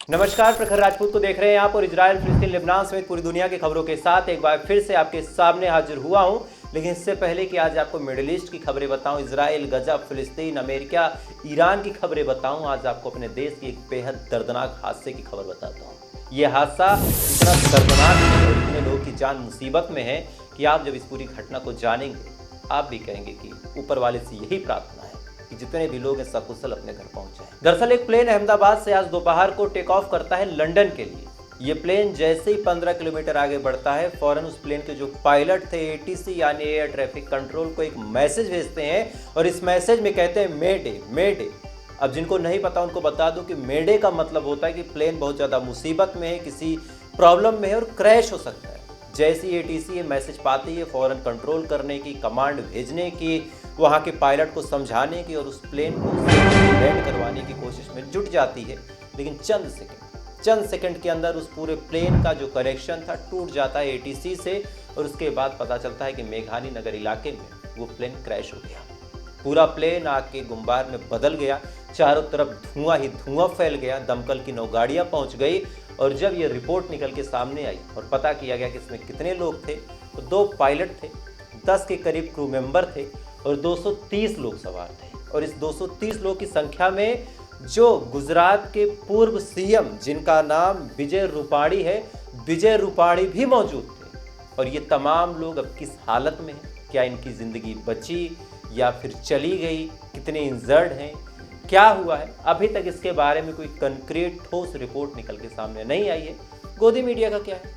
नमस्कार, प्रखर राजपूत को देख रहे हैं आप और इजराइल, फिलिस्तीन, लेबनान समेत पूरी दुनिया की खबरों के साथ एक बार फिर से आपके सामने हाजिर हुआ हूं। लेकिन इससे पहले कि आज आपको मिडिल ईस्ट की खबरें बताऊं, इजराइल, गजा, फिलिस्तीन, अमेरिका, ईरान की खबरें बताऊं, आज आपको अपने देश की एक बेहद दर्दनाक हादसे की खबर बताता हूँ। ये हादसा इतना दर्दनाक है और इतने लोगों की जान मुसीबत में है कि आप जब इस पूरी घटना को जानेंगे आप भी कहेंगे कि ऊपर वाले से यही प्रार्थना है कि जितने भी लोग हैं सकुशल अपने घर पहुंच जाएं। दरअसल एक प्लेन अहमदाबाद से आज दोपहर को टेक ऑफ करता है लंदन के लिए। ये प्लेन जैसे ही 15 किलोमीटर आगे बढ़ता है, फौरन उस प्लेन के जो पायलट थे एटीसी यानी एयर ट्रैफिक कंट्रोल को एक मैसेज भेजते हैं और इस मैसेज में कहते हैं मेडे मेडे। अब जिनको नहीं पता उनको बता दूं कि मेडे का मतलब होता है कि प्लेन बहुत ज़्यादा मुसीबत में है, किसी प्रॉब्लम में है और क्रैश हो सकता है। जैसे ही एटीसी ये मैसेज पाती है, फौरन कंट्रोल करने की, कमांड भेजने की, वहाँ के पायलट को समझाने की और उस प्लेन को लैंड करवाने की कोशिश में जुट जाती है। लेकिन चंद सेकंड के अंदर उस पूरे प्लेन का जो कनेक्शन था टूट जाता है एटीसी से और उसके बाद पता चलता है कि मेघानी नगर इलाके में वो प्लेन क्रैश हो गया। पूरा प्लेन आग के गुंबार में बदल गया, चारों तरफ धुआं ही धुआं फैल गया। दमकल की 9 गाड़ियाँ पहुँच गई और जब ये रिपोर्ट निकल के सामने आई और पता किया गया कि इसमें कितने लोग थे, तो 2 पायलट थे, 10 के करीब क्रू मेंबर थे और 230 लोग सवार थे। और इस 230 लोग की संख्या में जो गुजरात के पूर्व सीएम जिनका नाम विजय रूपाणी है, विजय रूपाणी भी मौजूद थे। और ये तमाम लोग अब किस हालत में हैं, क्या इनकी ज़िंदगी बची या फिर चली गई, कितने इंजर्ड हैं, क्या हुआ है, अभी तक इसके बारे में कोई कंक्रीट ठोस रिपोर्ट निकल के सामने नहीं आई है। गोदी मीडिया का क्या है,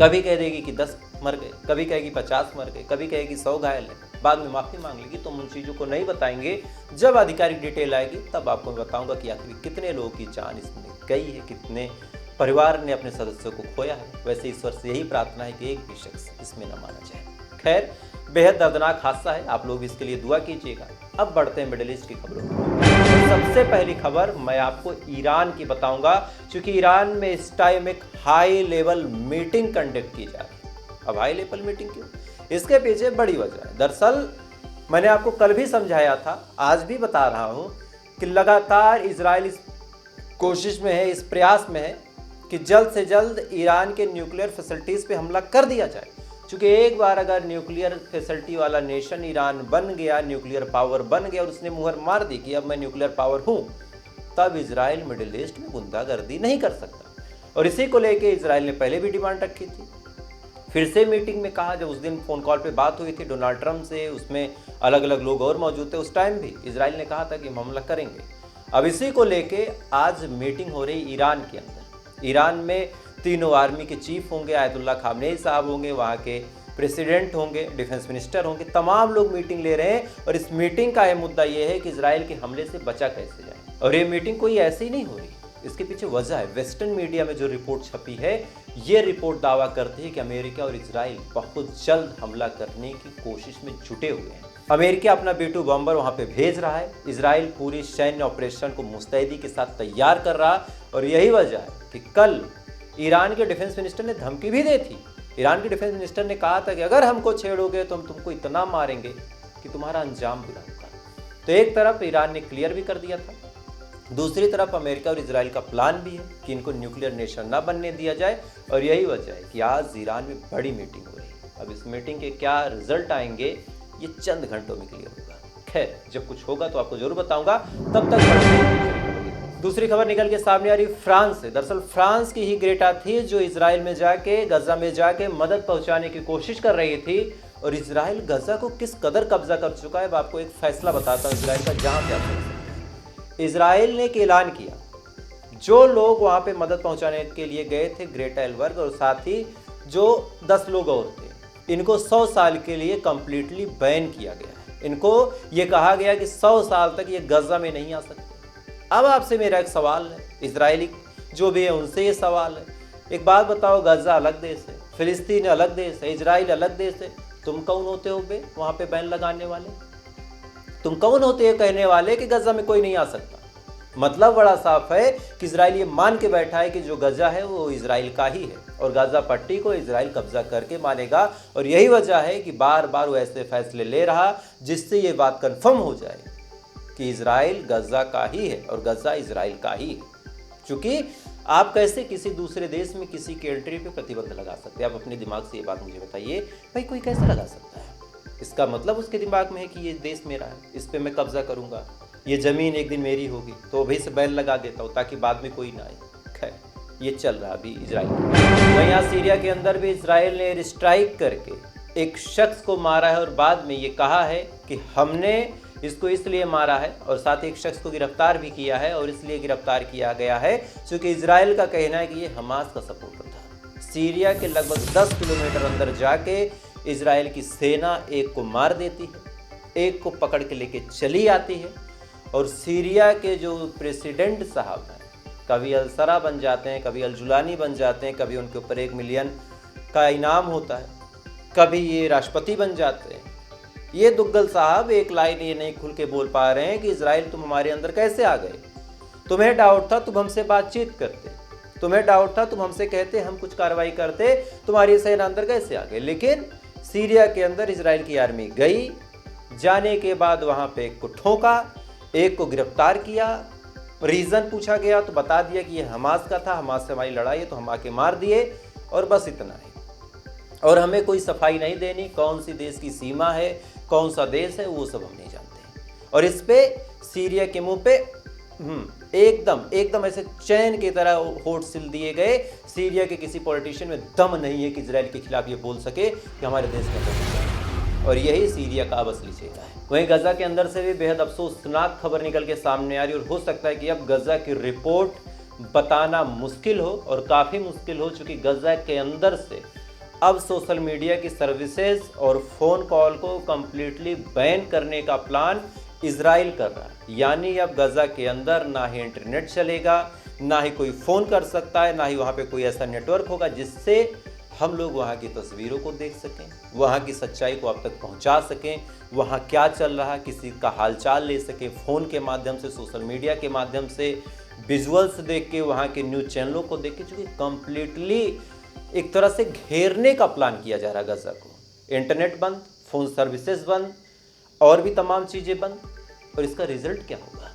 कभी कह देगी कि 10 मर गए, कभी कहेगी 50 मर गए, कभी कहेगी 100 घायल है, बाद में माफ़ी मांग लेगी। तो उन चीज़ों को नहीं बताएंगे, जब आधिकारिक डिटेल आएगी तब आपको मैं बताऊंगा कि आखिर कितने लोगों की जान इसमें गई है, कितने परिवार ने अपने सदस्यों को खोया है। वैसे ईश्वर से यही प्रार्थना है कि एक भी शख्स इसमें न मारा जाए। खैर, बेहद दर्दनाक हादसा है, आप लोग इसके लिए दुआ कीजिएगा। अब बढ़ते हैं मिडिल ईस्ट की खबरों में। सबसे पहली खबर मैं आपको ईरान की बताऊंगा, क्योंकि ईरान में इस टाइम एक हाई लेवल मीटिंग कंडक्ट की जा रही है। अब हाई लेवल मीटिंग क्यों, इसके पीछे बड़ी वजह है। दरअसल मैंने आपको कल भी समझाया था, आज भी बता रहा हूं कि लगातार इजराइल इस कोशिश में है, इस प्रयास में है कि जल्द से जल्द ईरान के न्यूक्लियर फैसिलिटीज़ पे हमला कर दिया जाए। क्योंकि एक बार अगर न्यूक्लियर फैसिलिटी वाला नेशन ईरान बन गया, न्यूक्लियर पावर बन गया और उसने मुहर मार दी कि अब मैं न्यूक्लियर पावर हूँ, तब इजराइल मिडिल ईस्ट में गुंडागर्दी नहीं कर सकता। और इसी को लेके इजराइल ने पहले भी डिमांड रखी थी, फिर से मीटिंग में कहा। जब उस दिन फ़ोन कॉल पे बात हुई थी डोनाल्ड ट्रंप से, उसमें अलग अलग लोग और मौजूद थे, उस टाइम भी इजराइल ने कहा था कि हम हमला करेंगे। अब इसी को लेके आज मीटिंग हो रही ईरान के अंदर। ईरान में तीनों आर्मी के चीफ होंगे, आयतुल्ला खामनेई साहब होंगे, वहाँ के प्रेसिडेंट होंगे, डिफेंस मिनिस्टर होंगे, तमाम लोग मीटिंग ले रहे हैं। और इस मीटिंग का यह मुद्दा ये है कि इजराइल के हमले से बचा कैसे जाए। और ये मीटिंग कोई ऐसे ही नहीं हो रही, इसके पीछे वजह है। वेस्टर्न मीडिया में जो रिपोर्ट छपी है, ये रिपोर्ट दावा करती है कि अमेरिका और इजराइल बहुत जल्द हमला करने की कोशिश में जुटे हुए हैं। अमेरिका अपना B-2 बॉम्बर वहाँ पे भेज रहा है, इजराइल पूरी सैन्य ऑपरेशन को मुस्तैदी के साथ तैयार कर रहा। और यही वजह है कि कल ईरान के डिफेंस मिनिस्टर ने धमकी भी दी थी। ईरान के डिफेंस मिनिस्टर ने कहा था कि अगर हमको छेड़ोगे तो हम तुमको इतना मारेंगे कि तुम्हारा अंजाम बुरा होगा। तो एक तरफ ईरान ने क्लियर भी कर दिया था, दूसरी तरफ अमेरिका और इजराइल का प्लान भी है कि इनको न्यूक्लियर नेशन ना बनने दिया जाए। और यही वजह है कि आज ईरान में बड़ी मीटिंग हो रही है। अब इस मीटिंग के क्या रिजल्ट आएंगे ये चंद घंटों में क्लियर होगा। खैर, जब कुछ होगा तो आपको जरूर बताऊंगा। तब तक दूसरी खबर निकल के सामने आ रही फ्रांस से। दरअसल फ्रांस की ही ग्रेटा थी जो इजराइल में जाके, गजा में जाके मदद पहुंचाने की कोशिश कर रही थी। और इजराइल गजा को किस कदर कब्जा कर चुका है, आपको एक फैसला बताता हूं इजराइल का, जहां पे आप इजराइल ने एक ऐलान किया, जो लोग वहां पे मदद पहुंचाने के लिए गए थे, ग्रेटा एलबर्ग और साथ ही जो 10 लोग और थे, इनको 100 साल के लिए कंप्लीटली बैन किया गया है। इनको ये कहा गया कि 100 साल तक ये गजा में नहीं आ सकते। अब आपसे मेरा एक सवाल है, इजरायली जो भी है उनसे ये सवाल है, एक बात बताओ, गजा अलग देश है, फिलिस्तीन अलग देश है, इजराइल अलग देश है, तुम कौन होते हो बे वहाँ पे बैन लगाने वाले? तुम कौन होते हो कहने वाले कि गजा में कोई नहीं आ सकता? मतलब बड़ा साफ है कि इजराइल ये मान के बैठा है कि जो गजा है वो इजराइल का ही है और गाजा पट्टी को इजराइल कब्जा करके मानेगा। और यही वजह है कि बार बार वो ऐसे फैसले ले रहा जिससे ये बात कन्फर्म हो जाए कि इजराइल गजा का ही है और गजा इजराइल का ही है। चूँकि आप कैसे किसी दूसरे देश में किसी की एंट्री पे प्रतिबंध लगा सकते हैं? आप अपने दिमाग से ये बात मुझे बताइए, भाई कोई कैसे लगा सकता है? इसका मतलब उसके दिमाग में है कि ये देश मेरा है, इस पे मैं कब्जा करूंगा, ये ज़मीन एक दिन मेरी होगी, तो अभी से बैन लगा देता हूँ ताकि बाद में कोई ना आए। खैर, ये चल रहा अभी इजराइल। वहीं यहाँ सीरिया के अंदर भी इजराइल ने एयर स्ट्राइक करके एक शख्स को मारा है और बाद में ये कहा है कि हमने इसको इसलिए मारा है, और साथ ही एक शख्स को गिरफ्तार भी किया है, और इसलिए गिरफ्तार किया गया है क्योंकि इजराइल का कहना है कि ये हमास का सपोर्टर था। सीरिया के लगभग 10 किलोमीटर अंदर जाके इजराइल की सेना एक को मार देती है, एक को पकड़ के लेके चली आती है, और सीरिया के जो प्रेसिडेंट साहब हैं, कभी अलसरा बन जाते हैं, कभी अलजुलानी बन जाते हैं, कभी उनके ऊपर 1 मिलियन का इनाम होता है, कभी ये राष्ट्रपति बन जाते हैं। ये दुग्गल साहब एक लाइन ये नहीं खुल के बोल पा रहे हैं कि इजराइल तुम हमारे अंदर कैसे आ गए? तुम्हें डाउट था, तुम हमसे बातचीत करते, तुम्हें डाउट था, तुम हमसे कहते, हम कुछ कार्रवाई करते, तुम्हारी सेना अंदर कैसे आ गए? लेकिन सीरिया के अंदर इजराइल की आर्मी गई, जाने के बाद वहाँ पे एक को ठोका, एक को गिरफ्तार किया, रीज़न पूछा गया तो बता दिया कि ये हमास का था, हमास से हमारी लड़ाई है, तो हम आके मार दिए, और बस इतना ही। और हमें कोई सफाई नहीं देनी, कौन सी देश की सीमा है, कौन सा देश है, वो सब हम नहीं जानते। और इस पे सीरिया के मुंह पे एकदम ऐसे चैन की तरह होठ सिल दिए गए। सीरिया के किसी पॉलिटिशियन में दम नहीं है कि इजराइल के खिलाफ ये बोल सके कि हमारे देश में तो, और यही सीरिया का अब असली चेहरा है। वहीं गजा के अंदर से भी बेहद अफसोसनाक खबर निकल के सामने आ रही है, और हो सकता है कि अब गजा की रिपोर्ट बताना मुश्किल हो, और काफ़ी मुश्किल हो, चूँकि गजा के अंदर से अब सोशल मीडिया की सर्विसेज और फ़ोन कॉल को कम्प्लीटली बैन करने का प्लान इजराइल कर रहा है। यानी अब गजा के अंदर ना ही इंटरनेट चलेगा, ना ही कोई फ़ोन कर सकता है, ना ही वहाँ पे कोई ऐसा नेटवर्क होगा जिससे हम लोग वहाँ की तस्वीरों को देख सकें, वहाँ की सच्चाई को आप तक पहुँचा सकें, वहाँ क्या चल रहा है किसी का हालचाल ले सकें, फ़ोन के माध्यम से, सोशल मीडिया के माध्यम से, विजुअल्स देख के, वहाँ के न्यूज़ चैनलों को देख के, चूँकि कम्प्लीटली एक तरह से घेरने का प्लान किया जा रहा है गजा को। इंटरनेट बंद, फ़ोन सर्विसेज बंद, और भी तमाम चीज़ें बंद। और इसका रिजल्ट क्या होगा?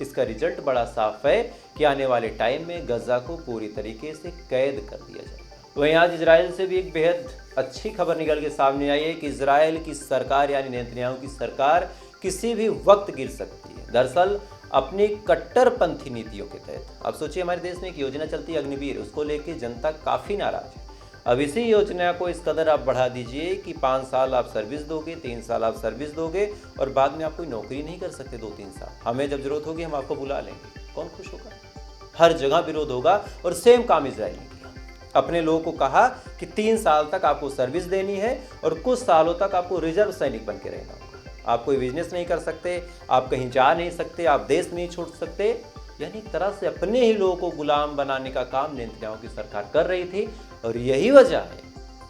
इसका रिजल्ट बड़ा साफ है कि आने वाले टाइम में गजा को पूरी तरीके से कैद कर दिया जाएगा। वहीं आज इजराइल से भी एक बेहद अच्छी खबर निकल के सामने आई है कि इजराइल की सरकार यानी नेतन्याहू की सरकार किसी भी वक्त गिर सकती है। दरअसल अपनी कट्टरपंथी नीतियों के तहत, अब सोचिए हमारे देश में एक योजना चलती है अग्निवीर, उसको लेके जनता काफ़ी नाराज है। अब इसी योजना को इस कदर आप बढ़ा दीजिए कि 5 साल आप सर्विस दोगे, 3 साल आप सर्विस दोगे, और बाद में आप कोई नौकरी नहीं कर सकते 2-3 साल। हमें जब जरूरत होगी हम आपको बुला लेंगे। कौन खुश होगा? हर जगह विरोध होगा। और सेम काम इजराइल ने किया, अपने लोगों को कहा कि 3 साल तक आपको सर्विस देनी है, और कुछ सालों तक आपको रिजर्व सैनिक बन के रहना होगा। आप कोई बिजनेस नहीं कर सकते, आप कहीं जा नहीं सकते, आप देश नहीं छोड़ सकते। यानी एक तरह से अपने ही लोगों को गुलाम बनाने का काम नेतन्याहू की सरकार कर रही थी, और यही वजह है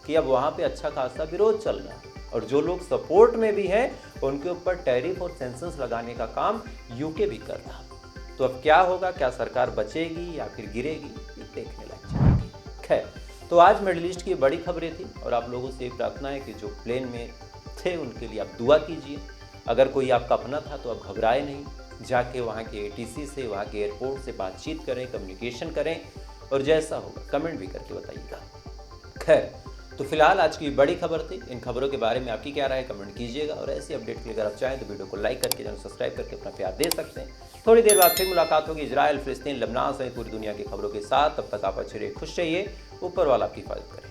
कि अब वहाँ पे अच्छा खासा विरोध चल रहा है। और जो लोग सपोर्ट में भी हैं उनके ऊपर टैरिफ और सेंक्शंस लगाने का काम यूके भी कर रहा। तो अब क्या होगा, क्या सरकार बचेगी या फिर गिरेगी, ये देखने लायक जाएगी। खैर, तो आज मिडिल ईस्ट की बड़ी खबरें थी, और आप लोगों से एक प्रार्थना है कि जो प्लेन में थे उनके लिए आप दुआ कीजिए। अगर कोई आपका अपना था तो आप घबराए नहीं, जाके वहाँ के एटीसी से, वहाँ के एयरपोर्ट से बातचीत करें, कम्युनिकेशन करें, और जैसा होगा कमेंट भी करके बताइएगा। खैर, तो फिलहाल आज की बड़ी खबर थी। इन खबरों के बारे में आपकी क्या राय है कमेंट कीजिएगा, और ऐसी अपडेट के लिए अगर आप चाहें तो वीडियो को लाइक करके चैनल सब्सक्राइब करके अपना प्यार दे सकते हैं। थोड़ी देर बाद फिर मुलाकात होगी इजराइल, फिलिस्तीन, लेबनान सहित पूरी दुनिया की खबरों के साथ। तब तक आप अच्छे रहिए, खुश रहिए, ऊपर वाला आपकी हिफाजत करें।